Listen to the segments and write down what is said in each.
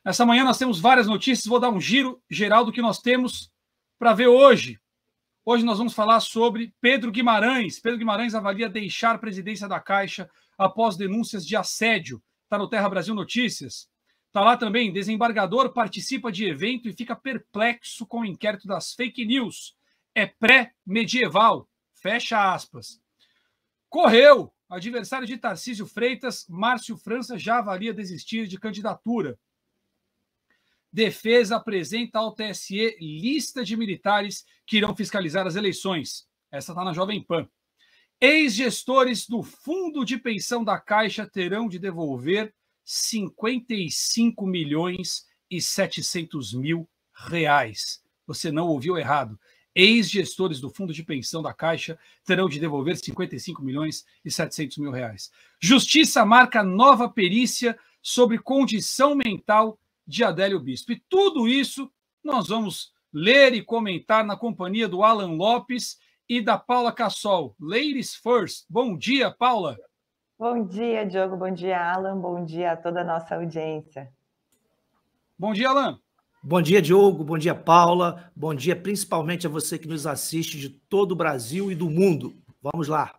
Nessa manhã nós temos várias notícias, vou dar um giro geral do que nós temos para ver hoje. Hoje nós vamos falar sobre Pedro Guimarães. Pedro Guimarães avalia deixar a presidência da Caixa após denúncias de assédio. Está no Terra Brasil Notícias. Está lá também, desembargador participa de evento e fica perplexo com o inquérito das fake news. É pré-medieval. Fecha aspas. Correu. Adversário de Tarcísio Freitas, Márcio França já avalia desistir de candidatura. Defesa apresenta ao TSE lista de militares que irão fiscalizar as eleições. Essa está na Jovem Pan. Ex-gestores do Fundo de Pensão da Caixa terão de devolver 55 milhões e 700 mil reais. Você não ouviu errado. Ex-gestores do Fundo de Pensão da Caixa terão de devolver 55 milhões e 700 mil reais. Justiça marca nova perícia sobre condição mental de Adélio Bispo. E tudo isso nós vamos ler e comentar na companhia do Alan Lopes e da Paula Cassol. Ladies first. Bom dia, Paula. Bom dia, Diogo. Bom dia, Alan. Bom dia a toda a nossa audiência. Bom dia, Alan. Bom dia, Diogo. Bom dia, Paula. Bom dia principalmente a você que nos assiste de todo o Brasil e do mundo. Vamos lá.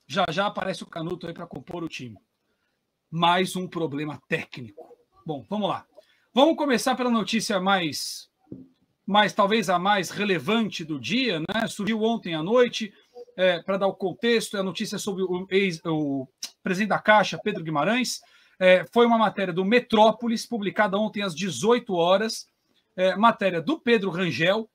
Já já aparece o Canuto aí para compor o time. Mais um problema técnico. Bom, vamos lá. Vamos começar pela notícia mais talvez a mais relevante do dia, né? Surgiu ontem à noite, para dar o contexto, é a notícia sobre o presidente da Caixa, Pedro Guimarães. Foi uma matéria do Metrópolis, publicada ontem às 18 horas, matéria do Pedro Rangel,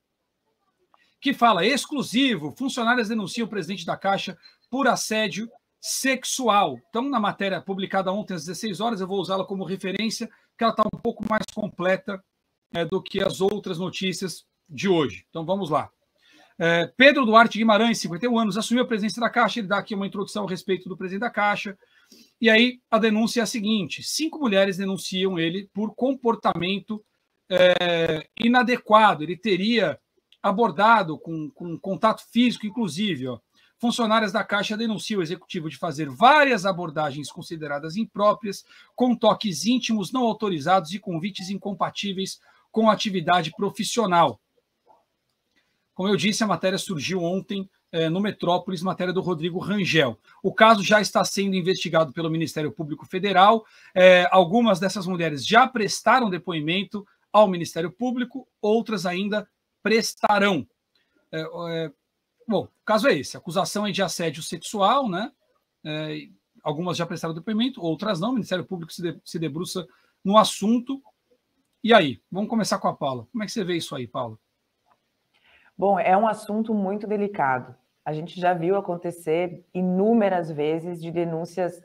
que fala, exclusivo, funcionários denunciam o presidente da Caixa por assédio sexual. Então, na matéria publicada ontem às 16 horas, eu vou usá-la como referência, que ela está um pouco mais completa do que as outras notícias de hoje. Então, vamos lá. Pedro Duarte Guimarães, 51 anos, assumiu a presidência da Caixa. Ele dá aqui uma introdução a respeito do presidente da Caixa. E aí, a denúncia é a seguinte: 5 mulheres denunciam ele por comportamento inadequado. Ele teria abordado com contato físico, inclusive, funcionárias da Caixa denunciam o executivo de fazer várias abordagens consideradas impróprias, com toques íntimos não autorizados e convites incompatíveis com a atividade profissional. Como eu disse, a matéria surgiu ontem no Metrópolis, matéria do Rodrigo Rangel. O caso já está sendo investigado pelo Ministério Público Federal. Algumas dessas mulheres já prestaram depoimento ao Ministério Público, outras ainda prestarão. Bom, o caso é esse. A acusação é de assédio sexual, né? Algumas já prestaram depoimento, outras não. O Ministério Público se debruça no assunto. E aí? Vamos começar com a Paula. Como é que você vê isso aí, Paula? Bom, é um assunto muito delicado. A gente já viu acontecer inúmeras vezes de denúncias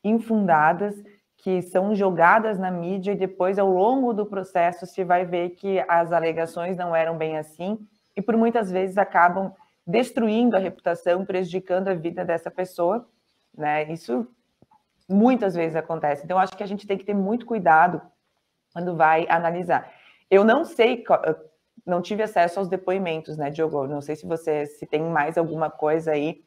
infundadas que são jogadas na mídia e depois, ao longo do processo, se vai ver que as alegações não eram bem assim e, por muitas vezes, acabam destruindo a reputação, prejudicando a vida dessa pessoa, né? Isso muitas vezes acontece. Então, acho que a gente tem que ter muito cuidado quando vai analisar. Eu não sei, não tive acesso aos depoimentos, né, Diogo? Não sei se tem mais alguma coisa aí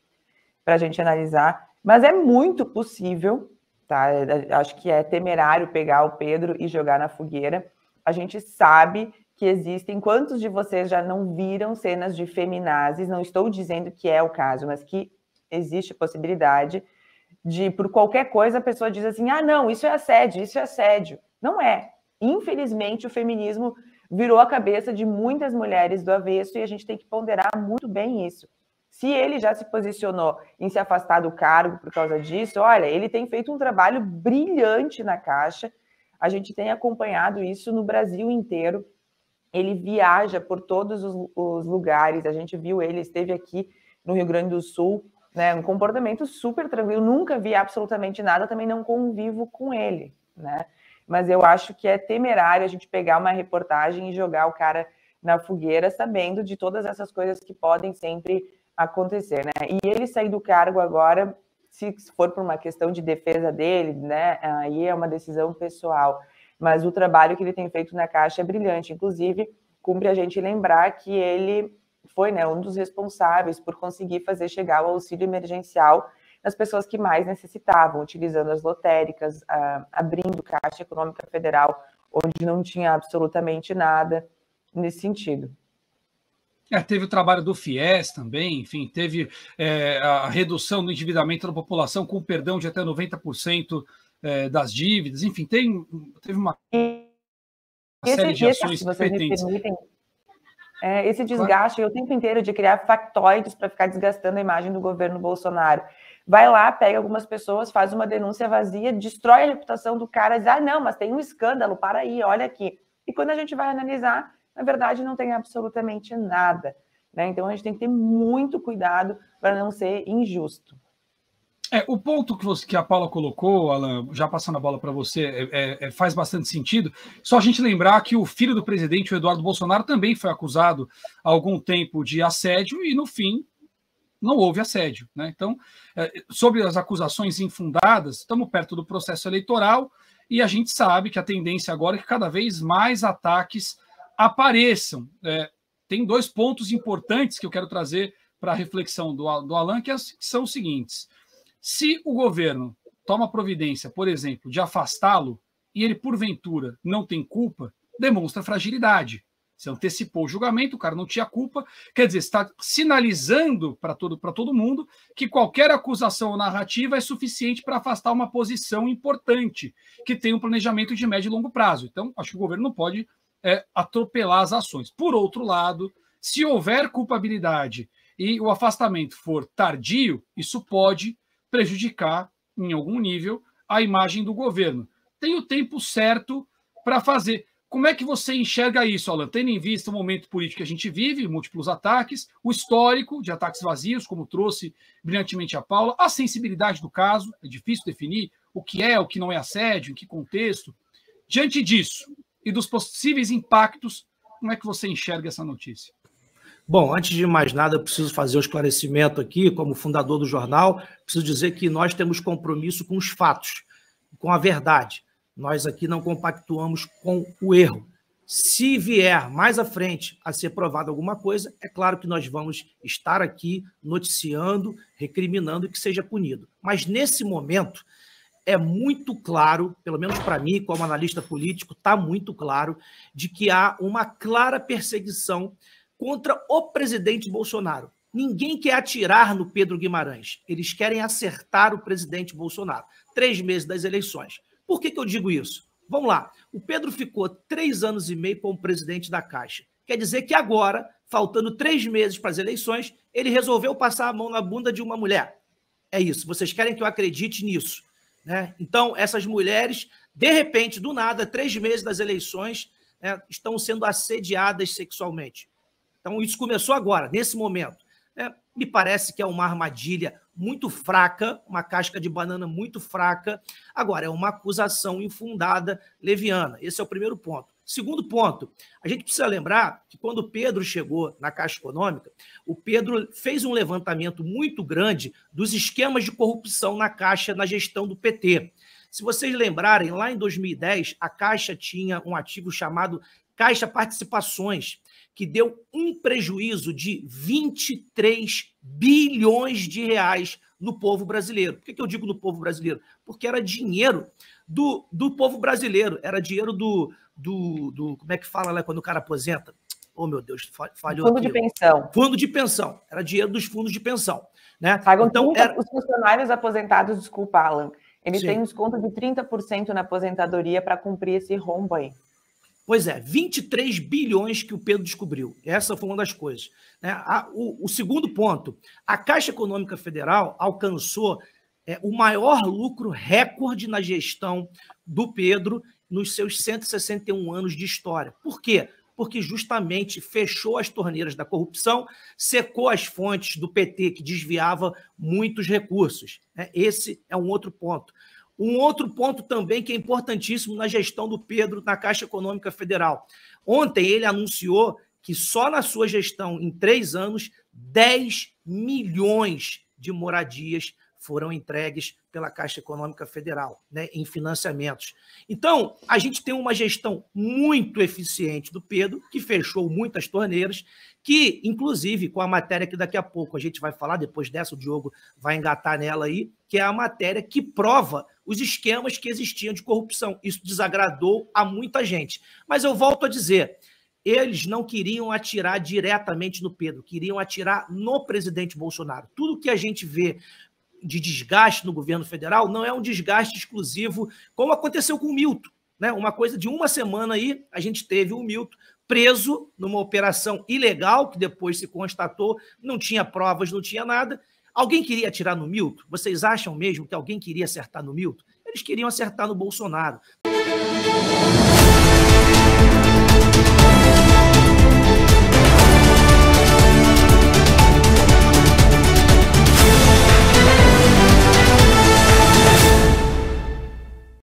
para a gente analisar, mas é muito possível, tá? Acho que é temerário pegar o Pedro e jogar na fogueira. A gente sabe que existem, quantos de vocês já não viram cenas de feminazes? Não estou dizendo que é o caso, mas que existe a possibilidade de, por qualquer coisa, a pessoa diz assim, não, isso é assédio, isso é assédio. Não é. Infelizmente, o feminismo virou a cabeça de muitas mulheres do avesso e a gente tem que ponderar muito bem isso. Se ele já se posicionou em se afastar do cargo por causa disso, olha, ele tem feito um trabalho brilhante na Caixa, a gente tem acompanhado isso no Brasil inteiro, ele viaja por todos os lugares, a gente viu ele, esteve aqui no Rio Grande do Sul, né, um comportamento super tranquilo, nunca vi absolutamente nada, também não convivo com ele, né? Mas eu acho que é temerário a gente pegar uma reportagem e jogar o cara na fogueira, sabendo de todas essas coisas que podem sempre acontecer, né? E ele sair do cargo agora, se for por uma questão de defesa dele, né? Aí é uma decisão pessoal. Mas o trabalho que ele tem feito na Caixa é brilhante. Inclusive, cumpre a gente lembrar que ele foi, né, um dos responsáveis por conseguir fazer chegar o auxílio emergencial nas pessoas que mais necessitavam, utilizando as lotéricas, abrindo Caixa Econômica Federal onde não tinha absolutamente nada nesse sentido. Teve o trabalho do FIES também, enfim, teve a redução do endividamento da população com perdão de até 90% das dívidas, enfim, teve uma série de ações se vocês competentes. Me permitem, esse desgaste o tempo inteiro de criar factoides para ficar desgastando a imagem do governo Bolsonaro. Vai lá, pega algumas pessoas, faz uma denúncia vazia, destrói a reputação do cara, diz, não, mas tem um escândalo, para aí, olha aqui. E quando a gente vai analisar, na verdade, não tem absolutamente nada, né? Então, a gente tem que ter muito cuidado para não ser injusto. O ponto que a Paula colocou, Alan, já passando a bola para você, faz bastante sentido. Só a gente lembrar que o filho do presidente, o Eduardo Bolsonaro, também foi acusado há algum tempo de assédio e, no fim, não houve assédio, né? Então, sobre as acusações infundadas, estamos perto do processo eleitoral e a gente sabe que a tendência agora é que cada vez mais ataques apareçam. Tem dois pontos importantes que eu quero trazer para a reflexão do Alan, que são os seguintes. Se o governo toma providência, por exemplo, de afastá-lo, e ele, porventura, não tem culpa, demonstra fragilidade. Você antecipou o julgamento, o cara não tinha culpa, quer dizer, está sinalizando para todo mundo que qualquer acusação ou narrativa é suficiente para afastar uma posição importante, que tem um planejamento de médio e longo prazo. Então, acho que o governo não pode atropelar as ações. Por outro lado, se houver culpabilidade e o afastamento for tardio, isso pode prejudicar, em algum nível, a imagem do governo. Tem o tempo certo para fazer. Como é que você enxerga isso, Alan? Tendo em vista o momento político que a gente vive, múltiplos ataques, o histórico de ataques vazios, como trouxe brilhantemente a Paula, a sensibilidade do caso, é difícil definir o que não é assédio, em que contexto. Diante disso e dos possíveis impactos, como é que você enxerga essa notícia? Bom, antes de mais nada, eu preciso fazer um esclarecimento aqui, como fundador do jornal, preciso dizer que nós temos compromisso com os fatos, com a verdade. Nós aqui não compactuamos com o erro. Se vier mais à frente a ser provado alguma coisa, é claro que nós vamos estar aqui noticiando, recriminando e que seja punido. Mas nesse momento é muito claro, pelo menos para mim, como analista político, está muito claro de que há uma clara perseguição contra o presidente Bolsonaro. Ninguém quer atirar no Pedro Guimarães. Eles querem acertar o presidente Bolsonaro. 3 meses das eleições. Por que eu digo isso? Vamos lá. O Pedro ficou 3 anos e meio como presidente da Caixa. Quer dizer que agora, faltando 3 meses para as eleições, ele resolveu passar a mão na bunda de uma mulher. É isso. Vocês querem que eu acredite nisso, né? Então, essas mulheres, de repente, do nada, 3 meses das eleições, estão sendo assediadas sexualmente. Então, isso começou agora, nesse momento. Me parece que é uma armadilha muito fraca, uma casca de banana muito fraca. Agora, é uma acusação infundada, leviana. Esse é o primeiro ponto. Segundo ponto, a gente precisa lembrar que quando o Pedro chegou na Caixa Econômica, o Pedro fez um levantamento muito grande dos esquemas de corrupção na Caixa, na gestão do PT. Se vocês lembrarem, lá em 2010, a Caixa tinha um ativo chamado Caixa Participações, que deu um prejuízo de 23 bilhões de reais no povo brasileiro. Por que eu digo no povo brasileiro? Porque era dinheiro do povo brasileiro, era dinheiro do como é que fala lá quando o cara aposenta? Oh, meu Deus, falhou Fundo aqui. De pensão. Fundo de pensão. Era dinheiro dos fundos de pensão, né? Pagam então, os funcionários aposentados, desculpa, Alan, eles têm um desconto de 30% na aposentadoria para cumprir esse rombo aí. Pois é, 23 bilhões que o Pedro descobriu. Essa foi uma das coisas, né? O segundo ponto, a Caixa Econômica Federal alcançou o maior lucro recorde na gestão do Pedro nos seus 161 anos de história. Por quê? Porque justamente fechou as torneiras da corrupção, secou as fontes do PT que desviava muitos recursos, né? Esse é um outro ponto. Um outro ponto também que é importantíssimo na gestão do Pedro na Caixa Econômica Federal. Ontem ele anunciou que só na sua gestão, em 3 anos, 10 milhões de moradias foram entregues pela Caixa Econômica Federal, né, em financiamentos. Então, a gente tem uma gestão muito eficiente do Pedro, que fechou muitas torneiras, que, inclusive, com a matéria que daqui a pouco a gente vai falar, depois dessa o Diogo vai engatar nela aí, que é a matéria que prova os esquemas que existiam de corrupção. Isso desagradou a muita gente. Mas eu volto a dizer, eles não queriam atirar diretamente no Pedro, queriam atirar no presidente Bolsonaro. Tudo que a gente vê de desgaste no governo federal não é um desgaste exclusivo, como aconteceu com o Milton, né? Uma coisa de uma semana aí, a gente teve o Milton preso numa operação ilegal, que depois se constatou, não tinha provas, não tinha nada. Alguém queria atirar no Milton? Vocês acham mesmo que alguém queria acertar no Milton? Eles queriam acertar no Bolsonaro.